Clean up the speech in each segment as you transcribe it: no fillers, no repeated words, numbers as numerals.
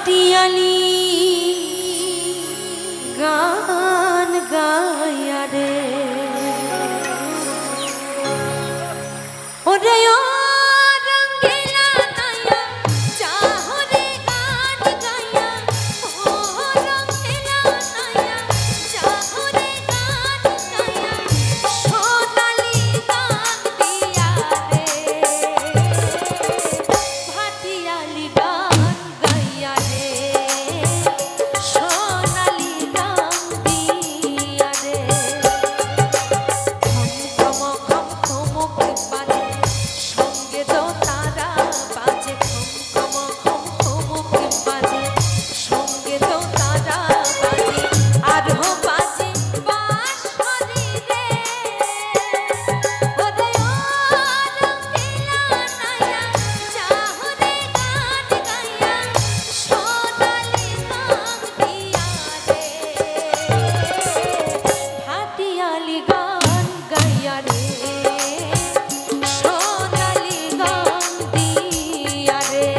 ভাটিয়ালি গান গায়া রে ওরে ও রঙ্গিলা নায়া চাহরে গান গায়া ও রঙ্গিলা নায়া চাহরে গান গায়া সোনালি গান দিয়া রে ভাটিয়ালি গান গায়া রে সোনালি গান দিয়া রে খম খম খম বাজে সঙ্গে তো তারা বাজে খম খম বাজে সঙ্গে তো তারা বাজে আর হো বাজে বাঁশরি রে ওরে ও রঙ্গিলা নায়া চাহরে গান গায়া সোনালি গান দিয়া রে ভাটিয়ালি গান গায়া রে সোনালি গান দিয়া রে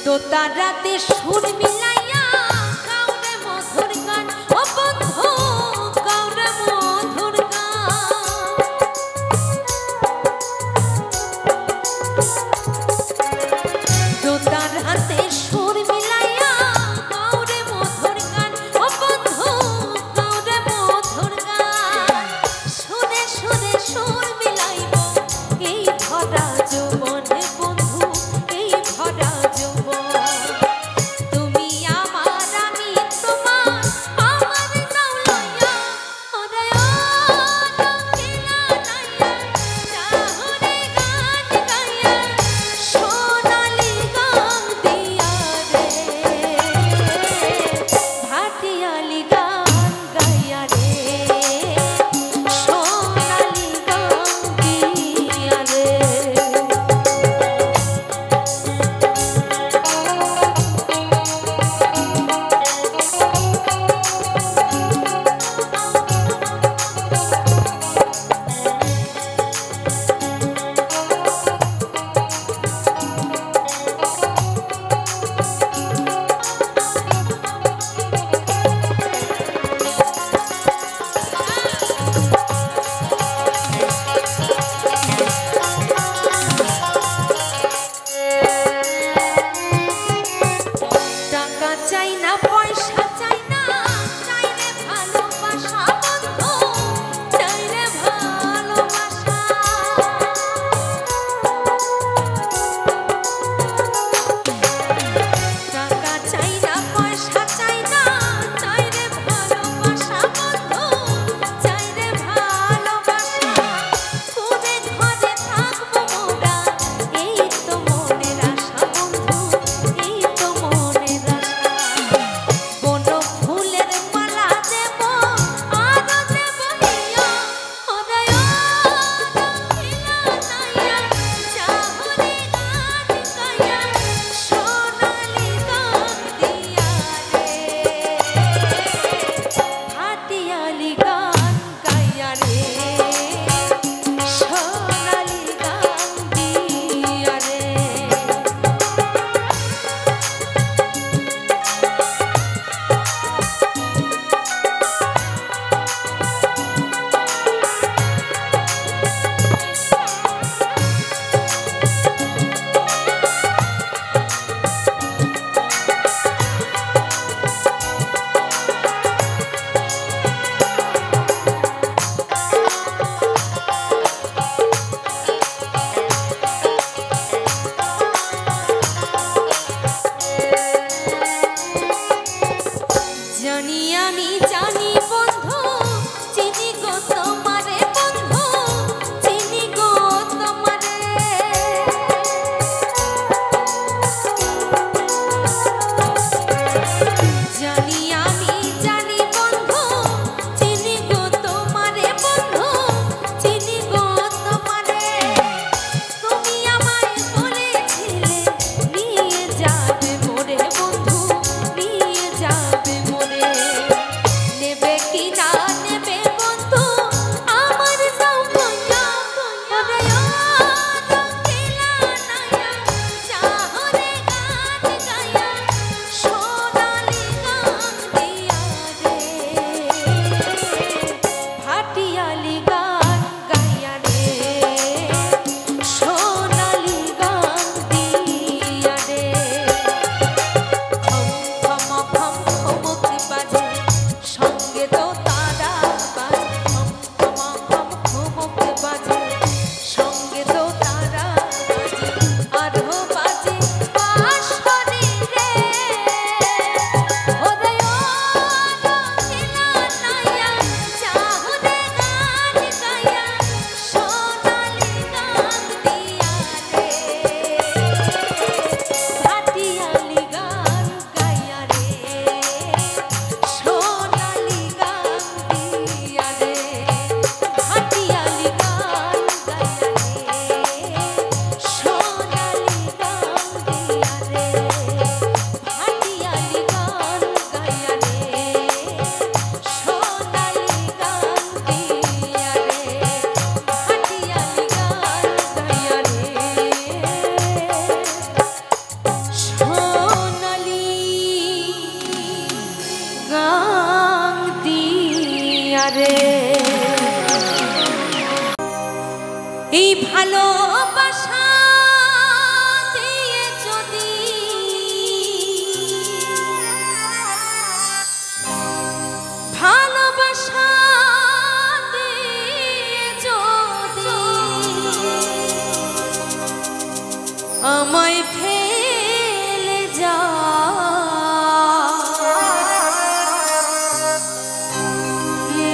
দোতারাতে সুর মিলাইয়া গাওরে মধুর গান ও বন্ধু গাওরে মধুর গান দোতারাতে সুর মিলাইয়া গাওরে মধুর গান ও বন্ধু গাওরে মধুর গান সুরে সুরে সুর মিলাইব এই ভরা যৌবনে বন্ধু এই ভরা যৌবন তুমি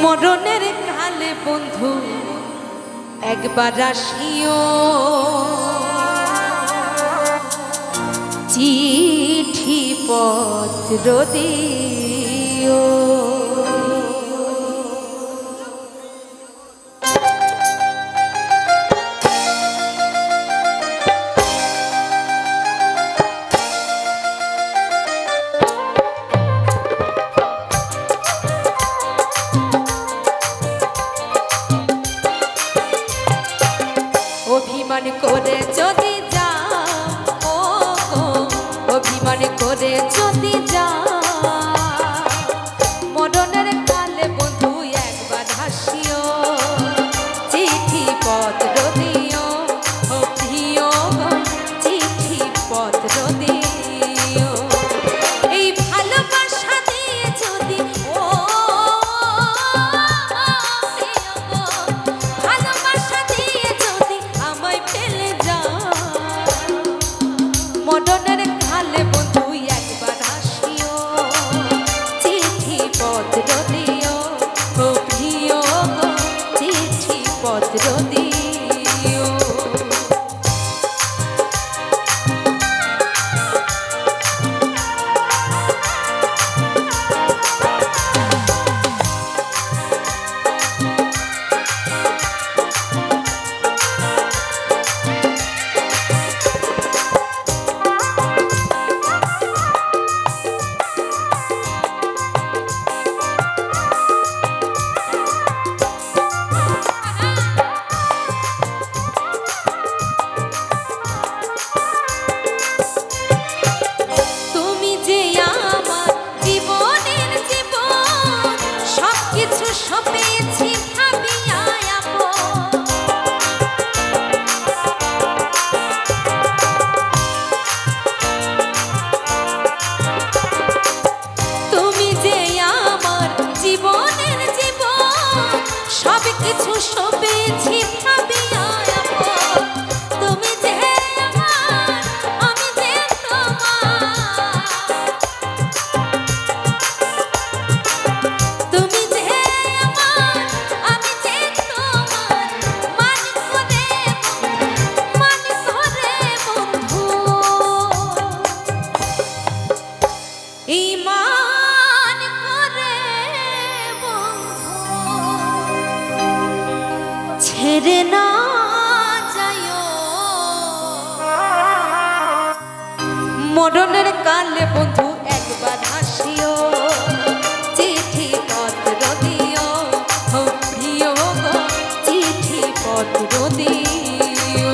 মরণের কালে বন্ধু একবার আসিও, চিঠি পত্র দিও। অভিমান করে যদি যাও, ও গো অভিমান করে যদি যাও, মরণের কালে বন্ধু একবার হাসিও, চিঠি পত্র দিও, ও প্রিয় গো চিঠি পত্র দিও। এই ভালোবাসা দিয়ে যদি ও মরণের কালে বন্ধু একবার আসিও, চিঠি পত্র দিও, ও প্রিয় গো চিঠি পত্র দিও। কিছু সবেছি ভাবিয়া আপন, তুমি যে আমার আমি যে তোমার, তুমি যে আমার আমি যে তোমার, মান করে বন্ধু, এই মান করে ছেড়ে না যাইও। মরণের কালে বন্ধু একবার হাসিও, চিঠি পত্র দিও, ও প্রিয় গো চিঠি পত্র দিও।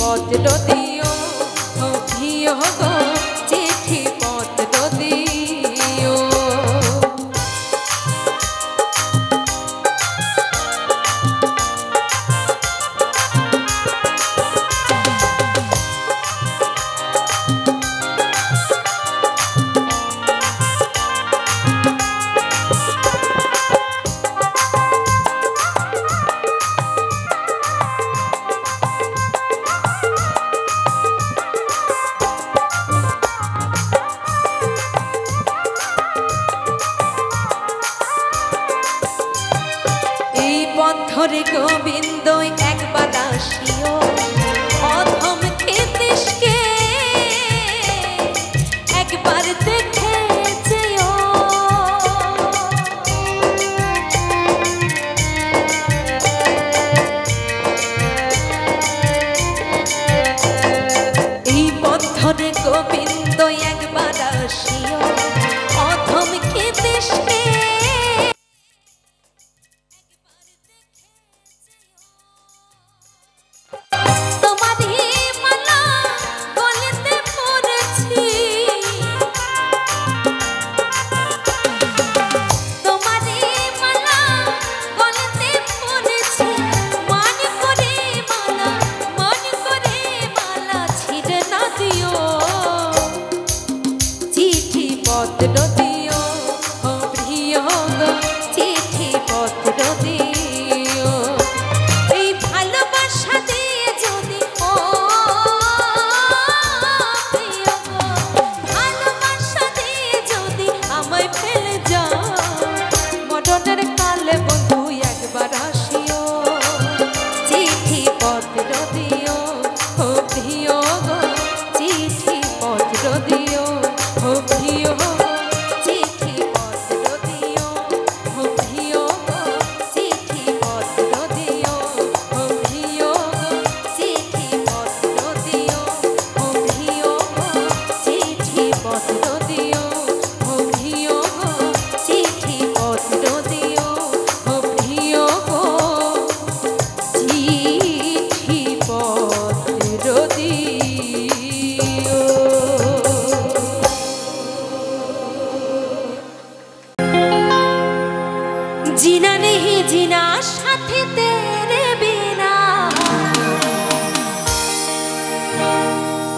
পত্র দিও, ও প্রিয় গো চিঠি পত্র দিও।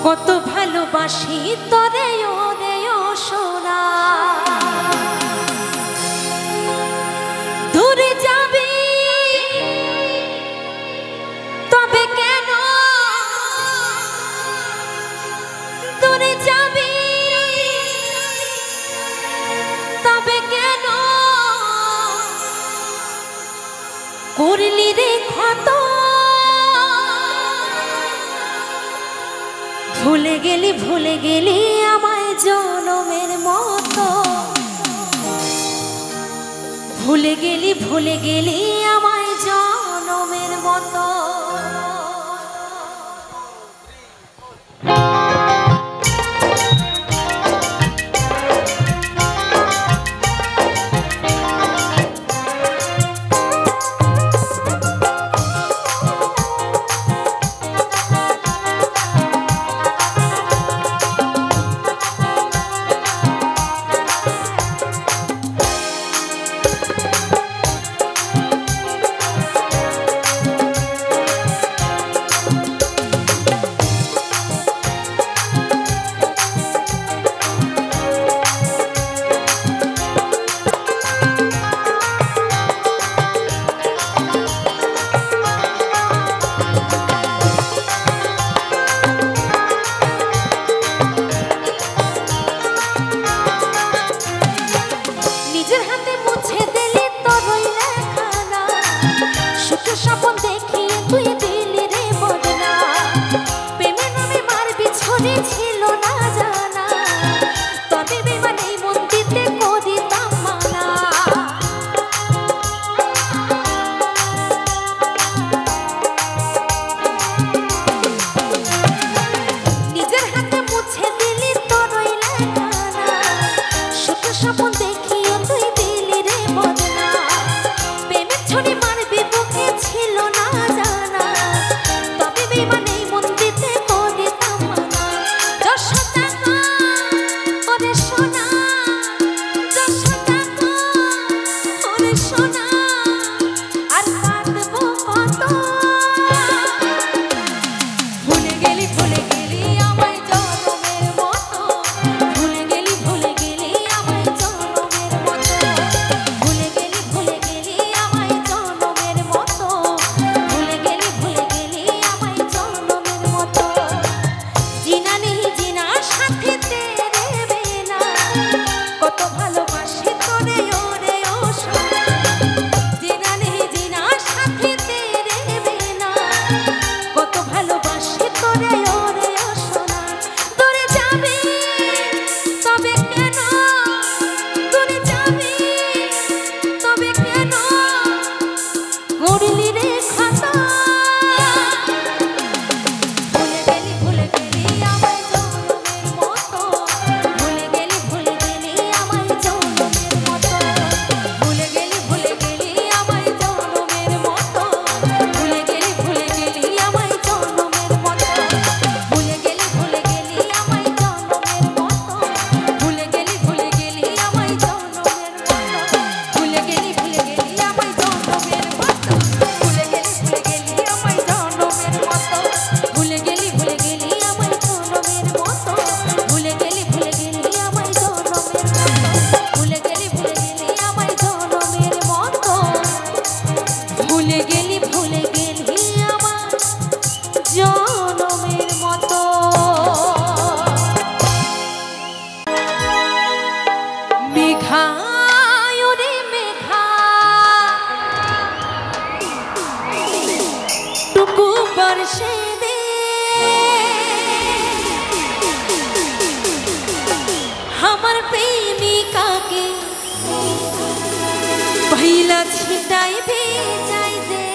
কত ভালোবাসি তোরে ওরে ও সোনা দূরে যাবি তবে কেন দূরে যাবি তবে কেন করলি রে ক্ষত ভুলে গেলি আমায় জনমের মতো ভুলে গেলি আমায় জনমের মতো पहिला छिटाई भेजाई दे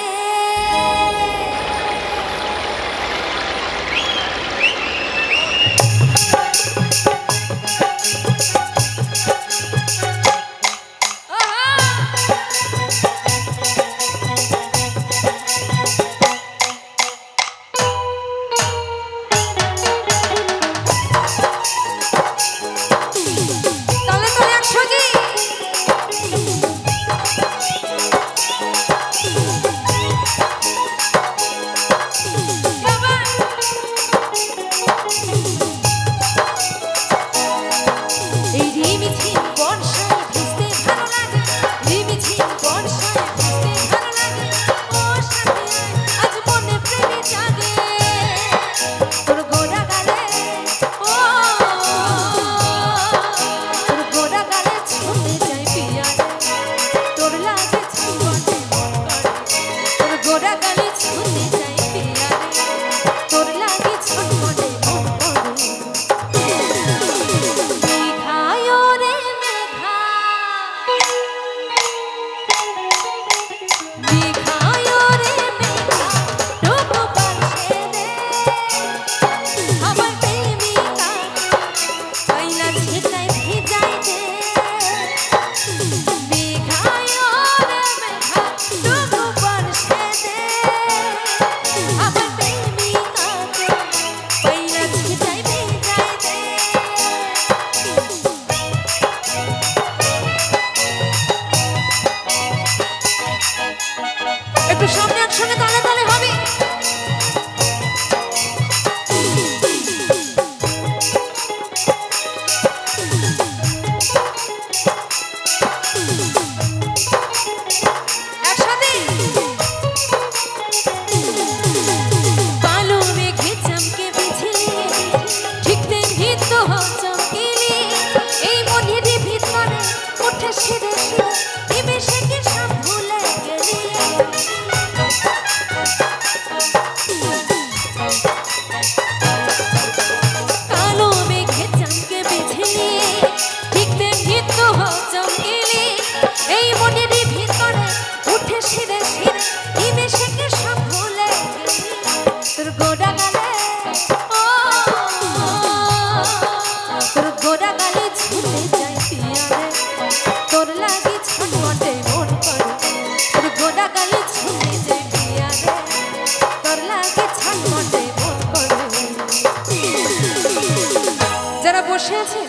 যারা বসে আছে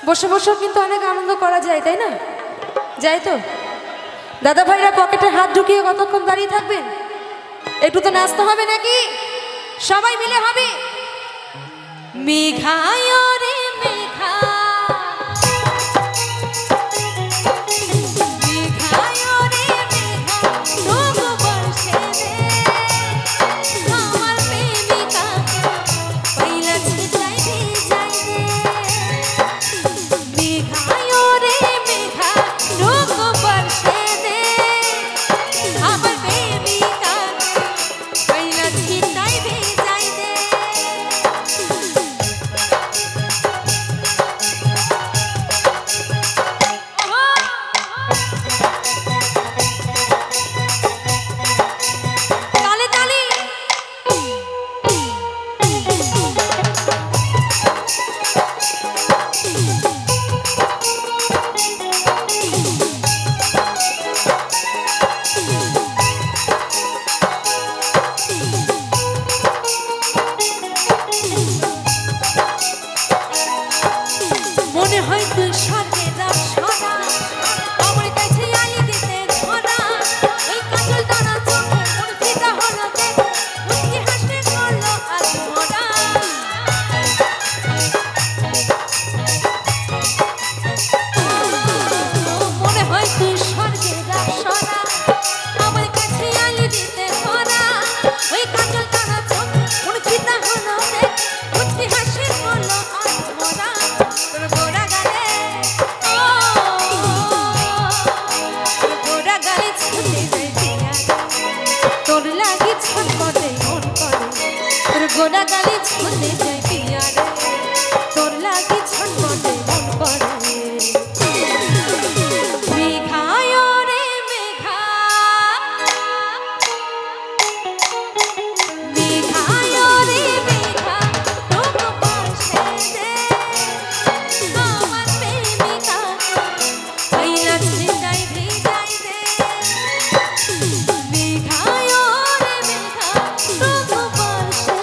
বসে বসেও কিন্তু অনেক আনন্দ করা যায়, তাই না? যাই তো দাদা ভাইরা পকেটে হাত ঢুকিয়ে কতক্ষণ দাঁড়িয়ে থাকবেন? একটু তো নাচতে হবে নাকি? সবাই মিলে হবে। মেঘায় রে মেঘা গোনা গালি ছুঁতে যাই পিয়া রে, তোর লাগি ছটপটে মন করে। মেঘায় রে মেঘা, মেঘায় রে মেঘা, তোকে পাশে দে আমার প্রেমিকা, আইলা ছিটাই ভিজাই দে। মেঘায় রে মেঘা, তোকে পাশে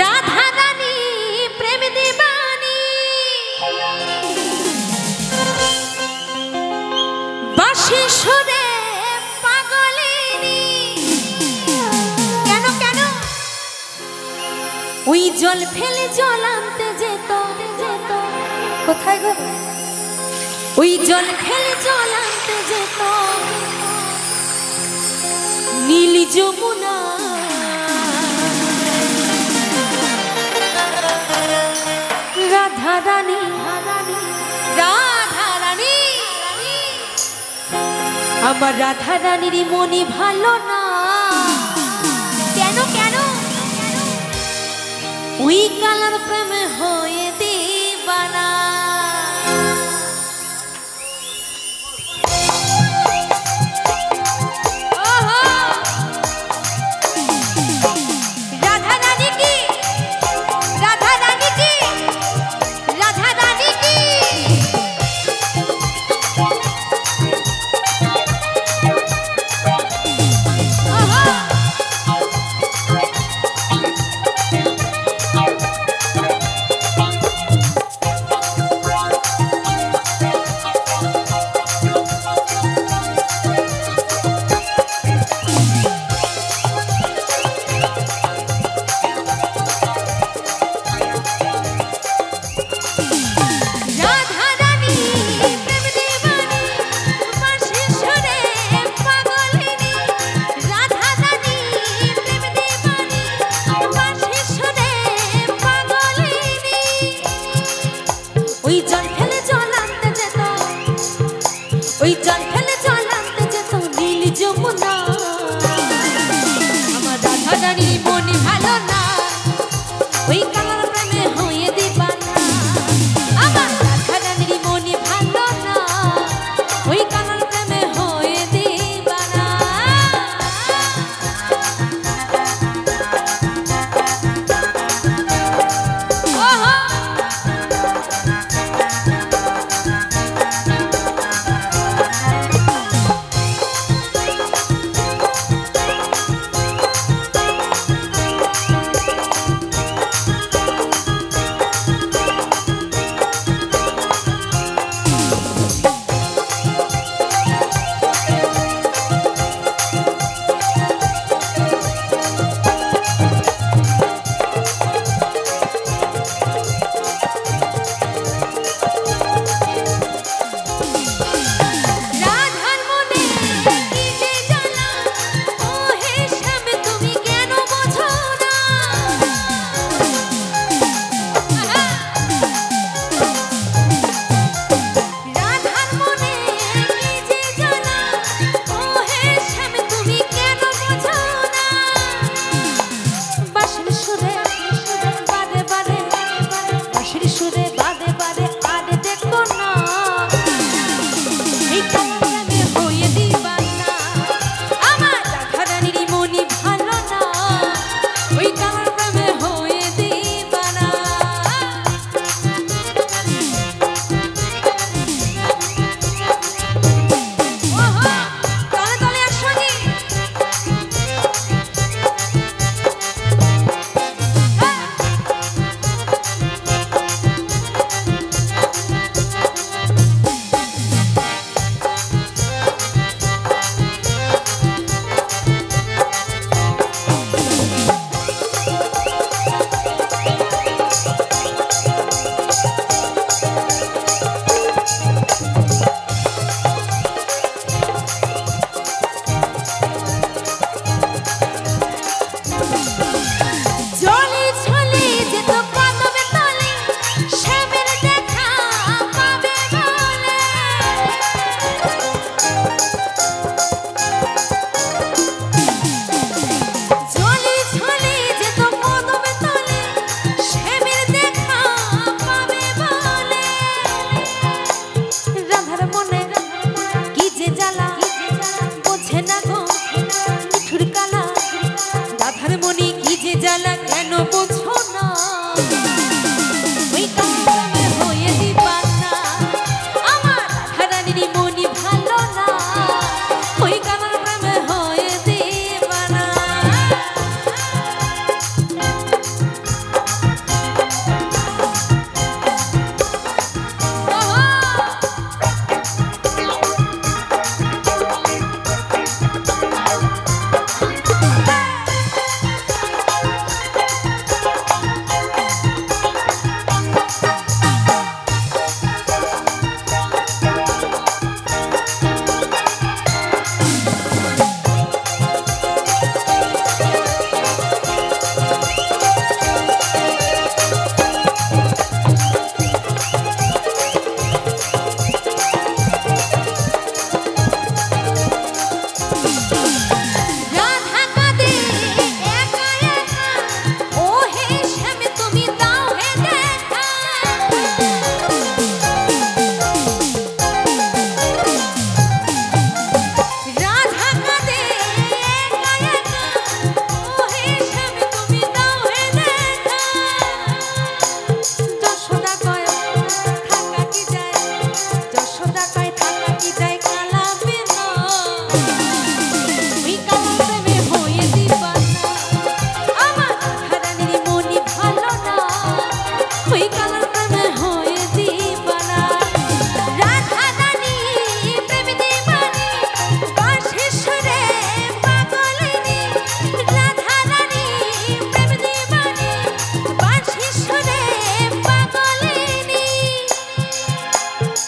রাধা রানী প্রেম দিবানী বাঁশি সুরে পাগলিনী। কেন কেন ওই জল ফেলে জল আনতে যেত, কোথায় গো? ওই জল ফেলে জল আনতে যেত নীল যমুনা। রাধা রানী, রাধা রানী, আমার রাধা রানীর মনে ভালো না। কেন কেন? ওই কালার প্রেমে হয়ে দিবানা।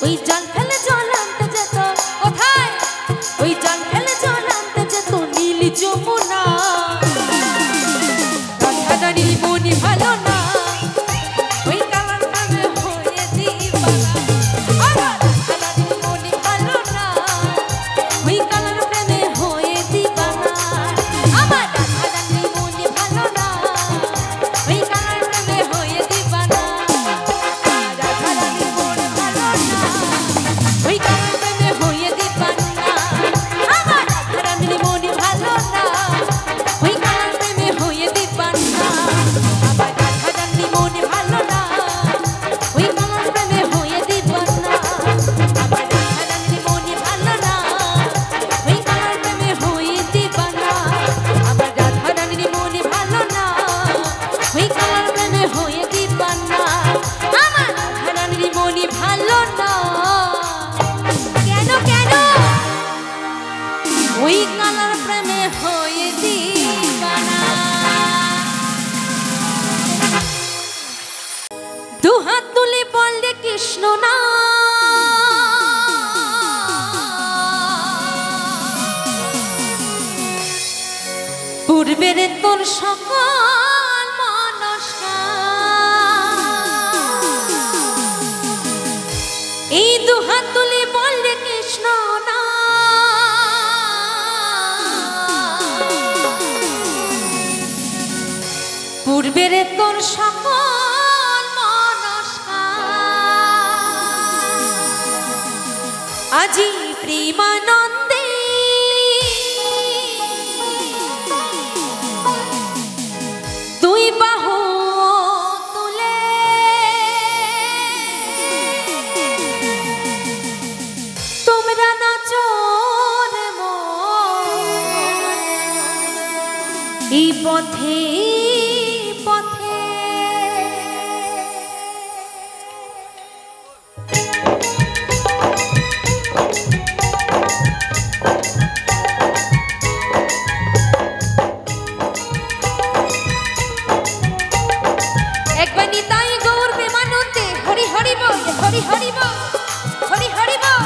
ওই জল ফেলে জল আনতে যেত কোথায় ওই জল ফেলে জল আনতে যেত নীল যমুনা রাধারানীর মনে ভালো না ওই কালার প্রেমে হয়ে দিবানা রাধারানীর মনে ভালো না ওই কালার প্রেমে হয়ে দিবানা আমার রাধারানীর মনে ভালো না ওই কালার প্রেমে হয়ে দিবানা রাধারানীর মনে ভালো না ওই কালার প্রেমে হয়ে দিবানা আমার রাধারানীর মনে ভালো না ওই কালার প্রেমে হয়ে দিবানা আমার রাধারানীর মনে ভালো না ওই কালার প্রেমে হয়ে দিবানা আমার রাধারানীর মনে ভালো না ওই কালার প্রেমে হয়ে দিবানা আমার রাধারানীর মনে ভালো না ওই কালার প্রেমে হয়ে দিবানা আমার রাধারানীর মনে ভালো না কেন কেন ওই কালার প্রেমে হয়ে দিবানা দুহাত তুলে বললে কৃষ্ণ না পূর্বের তোর সকল মনস্কার এই দুহাত তুলে বললে কৃষ্ণ না পূর্বের তোর সকল মনস্কার আজি প্রেমানন্দে দুই বাহু তুলে তোমরা নাচো রে মন এই পথে পথে একবার নিতাই গৌর প্রেমানন্দে হরি হরি বল হরি হরি বল হরি হরি বল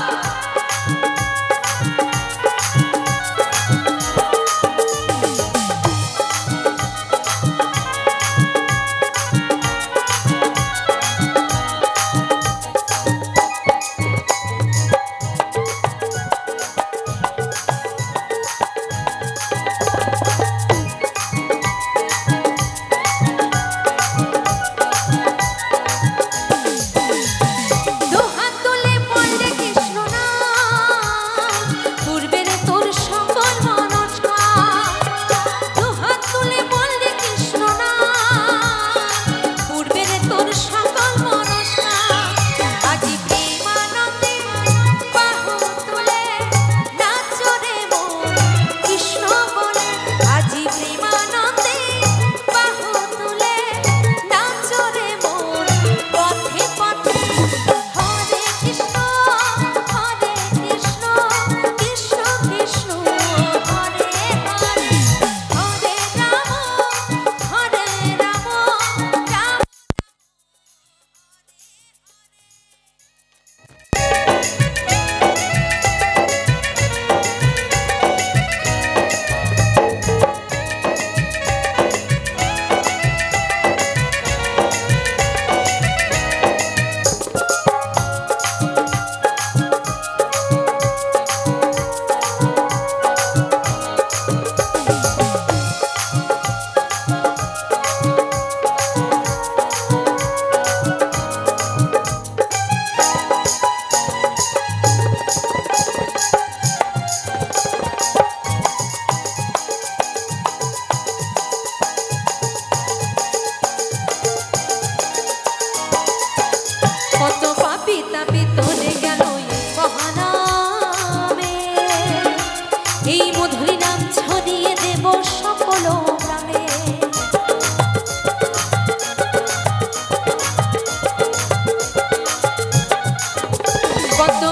কত